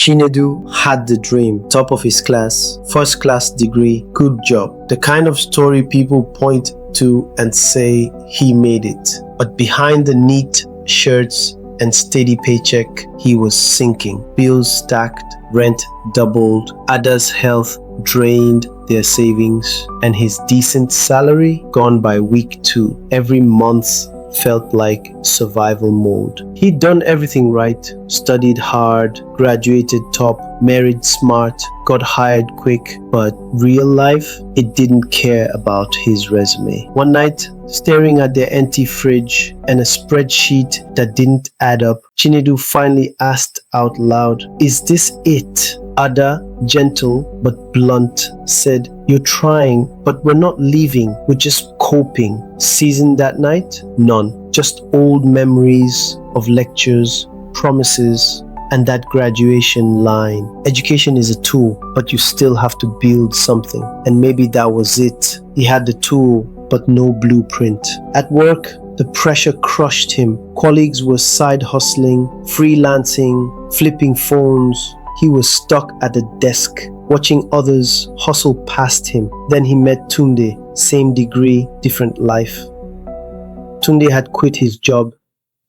Chinedu had the dream, top of his class, first class degree, good job. The kind of story people point to and say he made it. But behind the neat shirts and steady paycheck, he was sinking. Bills stacked, rent doubled, Ada's health drained their savings, and his decent salary gone by week 2. Every month felt like survival mode. He'd done everything right, studied hard, graduated top, married smart, got hired quick, but real life, it didn't care about his resume. One night, staring at their empty fridge and a spreadsheet that didn't add up, Chinedu finally asked out loud, "Is this it?" Ada, gentle but blunt, said, "You're trying, but we're not leaving, we're just coping." Season that night? None. Just old memories of lectures, promises, and that graduation line. Education is a tool, but you still have to build something. And maybe that was it. He had the tool, but no blueprint. At work, the pressure crushed him. Colleagues were side hustling, freelancing, flipping phones. He was stuck at a desk, watching others hustle past him. Then he met Tunde, same degree, different life. Tunde had quit his job,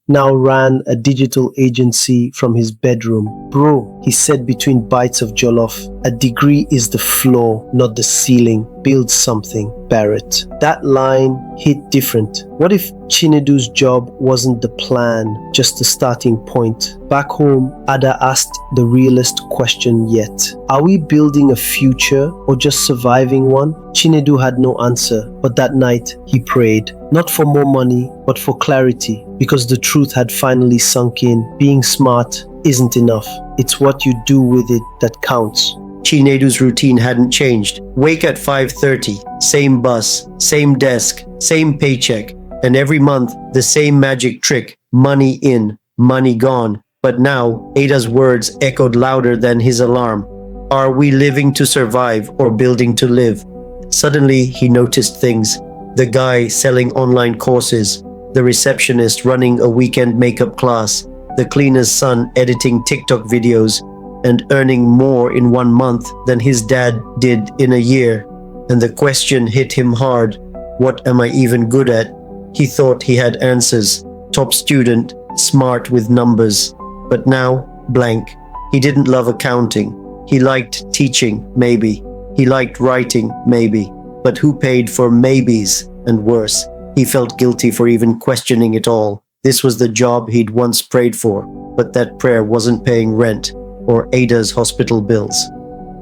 now ran a digital agency from his bedroom. "Bro," he said between bites of jollof, "a degree is the floor, not the ceiling. Build something, Barrett." That line hit different. What if Chinedu's job wasn't the plan, just the starting point? Back home, Ada asked the realest question yet. Are we building a future or just surviving one? Chinedu had no answer, but that night he prayed. Not for more money, but for clarity, because the truth had finally sunk in. Being smart isn't enough. It's what you do with it that counts. Chinedu's routine hadn't changed. Wake at 5:30, same bus, same desk, same paycheck, and every month the same magic trick, money in, money gone. But now, Ada's words echoed louder than his alarm. Are we living to survive or building to live? Suddenly, he noticed things. The guy selling online courses, the receptionist running a weekend makeup class, the cleaner's son editing TikTok videos, and earning more in 1 month than his dad did in a year. And the question hit him hard. What am I even good at? He thought he had answers. Top student, smart with numbers. But now, blank. He didn't love accounting. He liked teaching, maybe. He liked writing, maybe. But who paid for maybes? And worse, he felt guilty for even questioning it all. This was the job he'd once prayed for, but that prayer wasn't paying rent or Ada's hospital bills.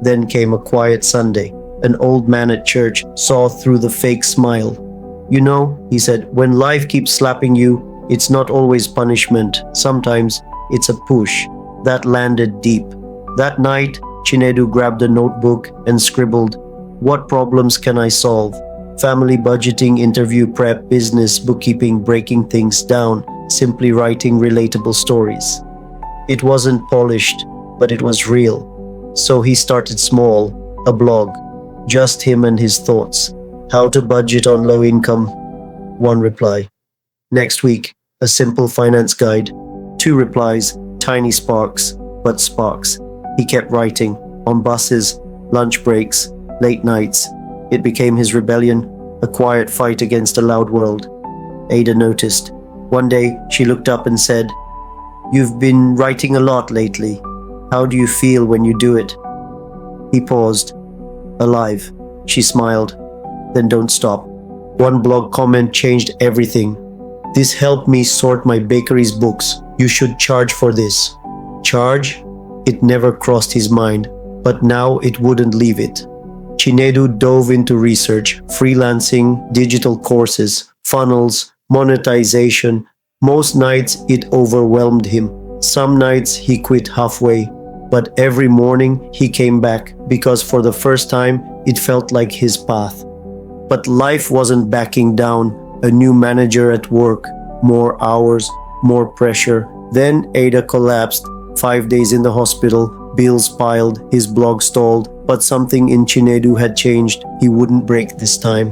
Then came a quiet Sunday. An old man at church saw through the fake smile. "You know," he said, "when life keeps slapping you, it's not always punishment. Sometimes it's a push." That landed deep. That night, Chinedu grabbed a notebook and scribbled, "What problems can I solve? Family budgeting, interview prep, business, bookkeeping, breaking things down, simply writing relatable stories." It wasn't polished, but it was real. So he started small, a blog, just him and his thoughts. How to budget on low income, 1 reply. Next week, a simple finance guide, 2 replies, tiny sparks, but sparks. He kept writing, on buses, lunch breaks, late nights. It became his rebellion, a quiet fight against a loud world. Ada noticed. One day, she looked up and said, "You've been writing a lot lately. How do you feel when you do it?" He paused. "Alive." She smiled. "Then don't stop." One blog comment changed everything. "This helped me sort my bakery's books. You should charge for this." Charge? It never crossed his mind, but now it wouldn't leave it. Chinedu dove into research, freelancing, digital courses, funnels, monetization. Most nights it overwhelmed him. Some nights he quit halfway, but every morning he came back because for the first time it felt like his path. But life wasn't backing down. A new manager at work, more hours, more pressure. Then Ada collapsed. 5 days in the hospital, bills piled, his blog stalled, but something in Chinedu had changed. He wouldn't break this time.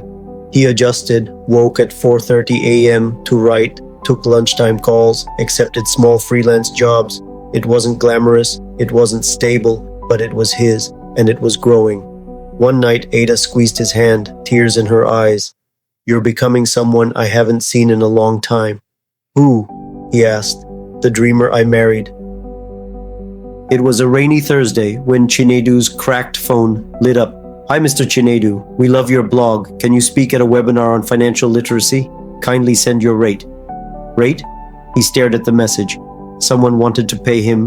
He adjusted, woke at 4:30 a.m. to write, took lunchtime calls, accepted small freelance jobs. It wasn't glamorous, it wasn't stable, but it was his, and it was growing. One night, Ada squeezed his hand, tears in her eyes. "You're becoming someone I haven't seen in a long time." "Who?" he asked. "The dreamer I married." It was a rainy Thursday when Chinedu's cracked phone lit up. "Hi, Mr. Chinedu. We love your blog. Can you speak at a webinar on financial literacy? Kindly send your rate." "Rate?" He stared at the message. Someone wanted to pay him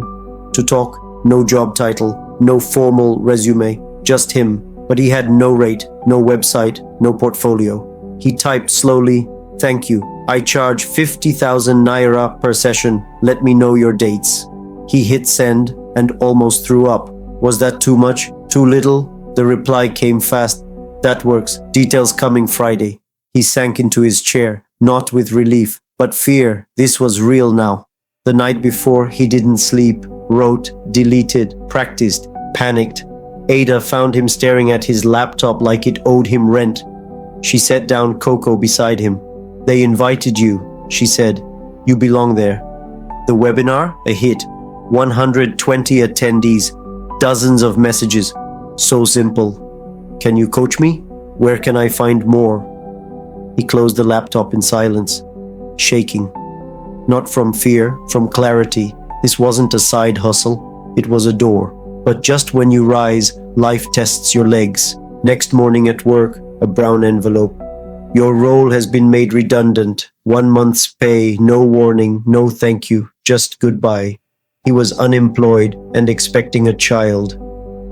to talk. No job title, no formal resume, just him. But he had no rate, no website, no portfolio. He typed slowly, "Thank you. I charge 50,000 naira per session. Let me know your dates." He hit send and almost threw up. Was that too much? Too little? The reply came fast. "That works. Details coming Friday." He sank into his chair, not with relief, but fear. This was real now. The night before, he didn't sleep, wrote, deleted, practiced, panicked. Ada found him staring at his laptop like it owed him rent. She set down Coco beside him. "They invited you," she said. "You belong there." The webinar? A hit. 120 attendees. Dozens of messages. So simple. "Can you coach me? Where can I find more?" He closed the laptop in silence, shaking. Not from fear, from clarity. This wasn't a side hustle. It was a door. But just when you rise, life tests your legs. Next morning at work, a brown envelope. "Your role has been made redundant. 1 month's pay, no warning, no thank you, just goodbye." He was unemployed and expecting a child.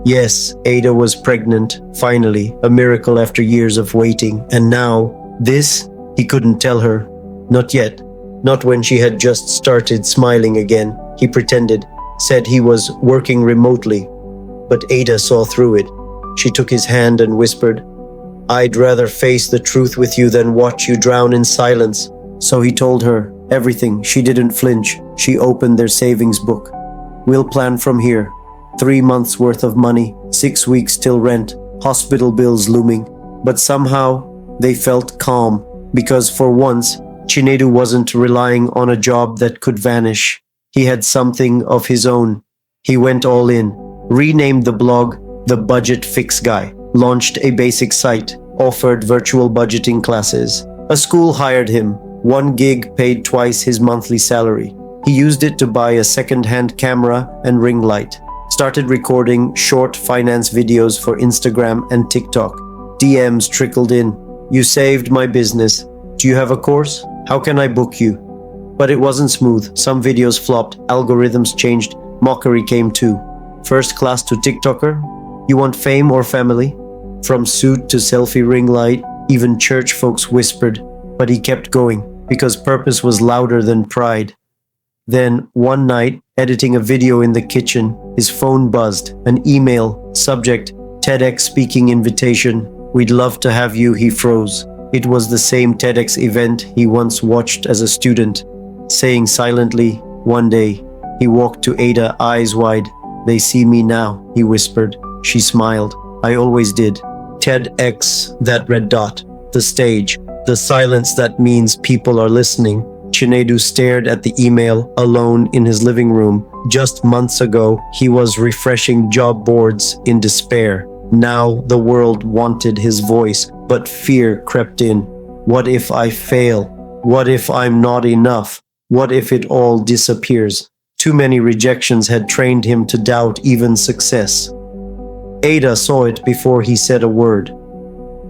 Yes, Ada was pregnant, finally, a miracle after years of waiting. And now, this, he couldn't tell her. Not yet. Not when she had just started smiling again. He pretended, said he was working remotely. But Ada saw through it. She took his hand and whispered, "I'd rather face the truth with you than watch you drown in silence." So he told her everything. She didn't flinch. She opened their savings book. "We'll plan from here. 3 months worth of money, 6 weeks till rent, hospital bills looming." But somehow they felt calm, because for once, Chinedu wasn't relying on a job that could vanish. He had something of his own. He went all in, renamed the blog The Budget Fix Guy, launched a basic site, offered virtual budgeting classes. A school hired him. 1 gig paid twice his monthly salary. He used it to buy a second-hand camera and ring light. Started recording short finance videos for Instagram and TikTok. DMs trickled in. "You saved my business. Do you have a course? How can I book you?" But it wasn't smooth. Some videos flopped, algorithms changed, mockery came too. First class to TikToker? You want fame or family? From suit to selfie ring light, even church folks whispered. But he kept going, because purpose was louder than pride. Then, one night, editing a video in the kitchen, his phone buzzed. An email, subject, TEDx speaking invitation. "We'd love to have you," he froze. It was the same TEDx event he once watched as a student. Saying silently, "One day." He walked to Ada, eyes wide. "They see me now," he whispered. She smiled. "I always did." TEDx, that red dot. The stage. The silence that means people are listening. Chinedu stared at the email, alone in his living room. Just months ago, he was refreshing job boards in despair. Now the world wanted his voice, but fear crept in. What if I fail? What if I'm not enough? What if it all disappears? Too many rejections had trained him to doubt even success. Ada saw it before he said a word.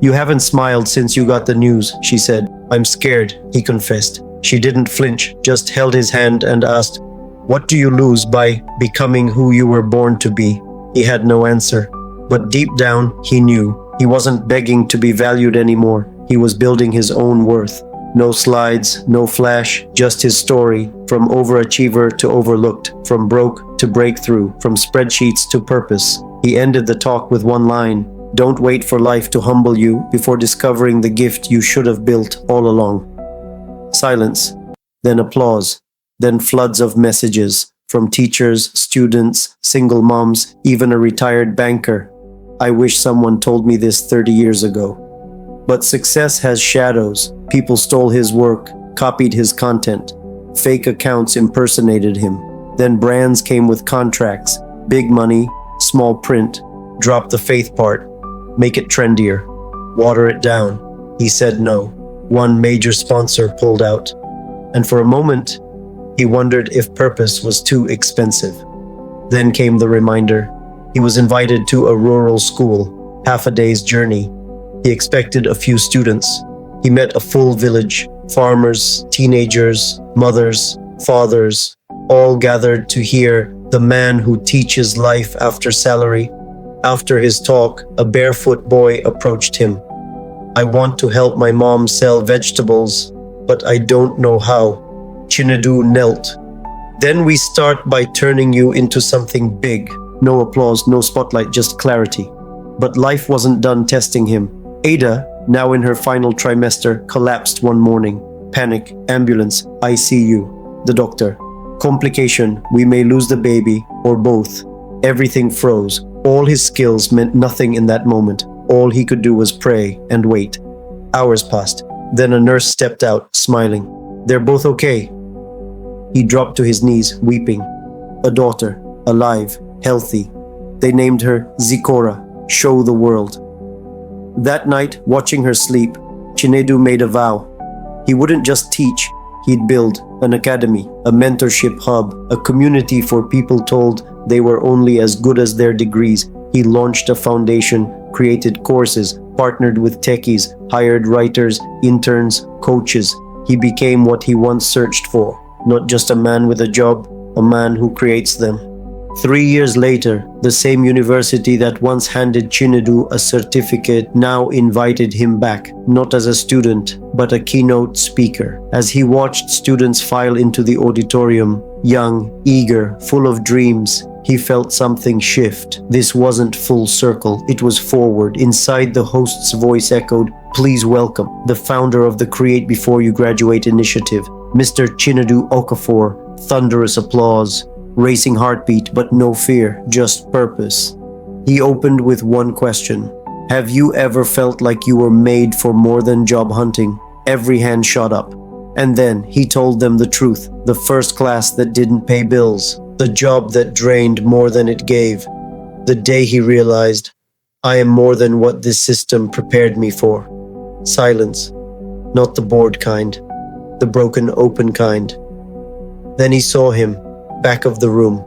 "You haven't smiled since you got the news," she said. "I'm scared," he confessed. She didn't flinch, just held his hand and asked, "What do you lose by becoming who you were born to be?" He had no answer. But deep down, he knew. He wasn't begging to be valued anymore. He was building his own worth. No slides, no flash, just his story. From overachiever to overlooked, from broke to breakthrough, from spreadsheets to purpose. He ended the talk with one line. "Don't wait for life to humble you before discovering the gift you should have built all along." Silence, then applause, then floods of messages from teachers, students, single moms, even a retired banker. "I wish someone told me this 30 years ago." But success has shadows. People stole his work, copied his content. Fake accounts impersonated him. Then brands came with contracts, big money, small print. Drop the faith part, make it trendier, water it down. He said no. One major sponsor pulled out. And for a moment, he wondered if purpose was too expensive. Then came the reminder. He was invited to a rural school, half a day's journey. He expected a few students. He met a full village, farmers, teenagers, mothers, fathers, all gathered to hear the man who teaches life after salary. After his talk, a barefoot boy approached him. I want to help my mom sell vegetables, but I don't know how. Chinedu knelt. Then we start by turning you into something big. No applause, no spotlight, just clarity. But life wasn't done testing him. Ada, now in her final trimester, collapsed one morning. Panic, ambulance, ICU. The doctor. Complication, we may lose the baby, or both. Everything froze. All his skills meant nothing in that moment. All he could do was pray and wait. Hours passed. Then a nurse stepped out, smiling. They're both okay. He dropped to his knees, weeping. A daughter, alive, healthy. They named her Zikora, show the world. That night, watching her sleep, Chinedu made a vow. He wouldn't just teach, he'd build an academy, a mentorship hub, a community for people told they were only as good as their degrees. He launched a foundation, created courses, partnered with techies, hired writers, interns, coaches. He became what he once searched for, not just a man with a job, a man who creates them. 3 years later, the same university that once handed Chinedu a certificate now invited him back, not as a student, but a keynote speaker. As he watched students file into the auditorium, young, eager, full of dreams, he felt something shift. This wasn't full circle, it was forward. Inside, the host's voice echoed, "Please welcome the founder of the Create Before You Graduate initiative, Mr. Chinedu Okafor." Thunderous applause. Racing heartbeat, but no fear, just purpose. He opened with one question. Have you ever felt like you were made for more than job hunting? Every hand shot up. And then he told them the truth, the first class that didn't pay bills, the job that drained more than it gave. The day he realized, I am more than what this system prepared me for. Silence, not the bored kind, the broken open kind. Then he saw him, back of the room,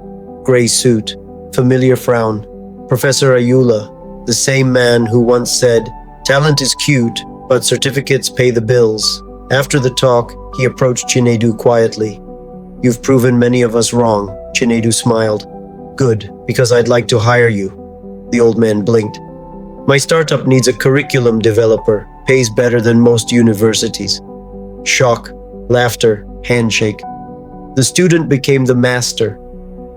gray suit, familiar frown. Professor Ayula, the same man who once said, talent is cute, but certificates pay the bills. After the talk, he approached Chinedu quietly. You've proven many of us wrong, Chinedu smiled. Good, because I'd like to hire you. The old man blinked. My startup needs a curriculum developer, pays better than most universities. Shock, laughter, handshake. The student became the master.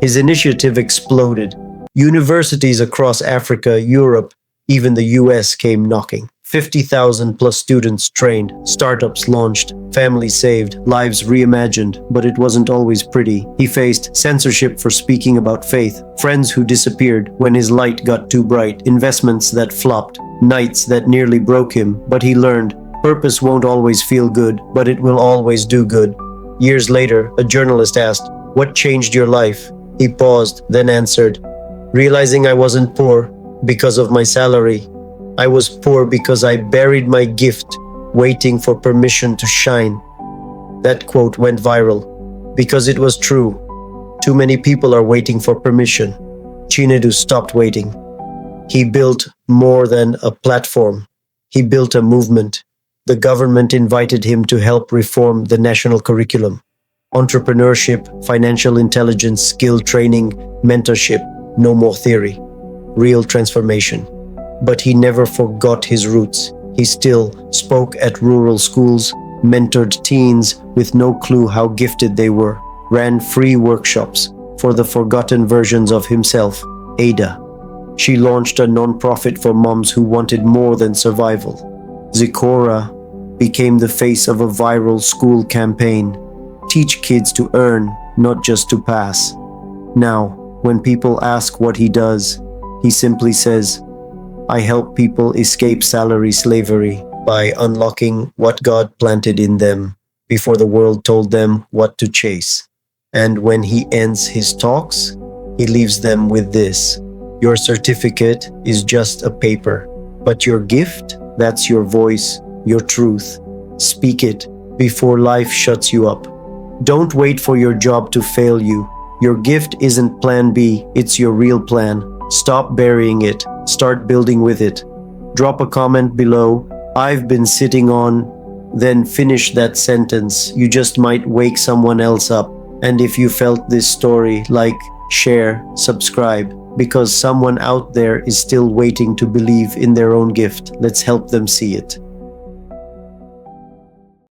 His initiative exploded. Universities across Africa, Europe, even the US came knocking. 50,000 plus students trained, startups launched, families saved, lives reimagined, but it wasn't always pretty. He faced censorship for speaking about faith, friends who disappeared when his light got too bright, investments that flopped, nights that nearly broke him, but he learned, purpose won't always feel good, but it will always do good. Years later, a journalist asked, what changed your life? He paused, then answered, realizing I wasn't poor because of my salary. I was poor because I buried my gift, waiting for permission to shine. That quote went viral because it was true. Too many people are waiting for permission. Chinedu stopped waiting. He built more than a platform. He built a movement. The government invited him to help reform the national curriculum. Entrepreneurship, financial intelligence, skill training, mentorship, no more theory. Real transformation. But he never forgot his roots. He still spoke at rural schools, mentored teens with no clue how gifted they were, ran free workshops for the forgotten versions of himself, Ada. She launched a non-profit for moms who wanted more than survival. Zikora became the face of a viral school campaign. Teach kids to earn, not just to pass. Now, when people ask what he does, he simply says, I help people escape salary slavery by unlocking what God planted in them before the world told them what to chase. And when he ends his talks, he leaves them with this: your certificate is just a paper, but your gift, that's your voice, your truth. Speak it before life shuts you up. Don't wait for your job to fail you. Your gift isn't plan B, it's your real plan. Stop burying it, start building with it. Drop a comment below, "I've been sitting on," then finish that sentence. You just might wake someone else up. And if you felt this story, like, share, subscribe, because someone out there is still waiting to believe in their own gift. Let's help them see it.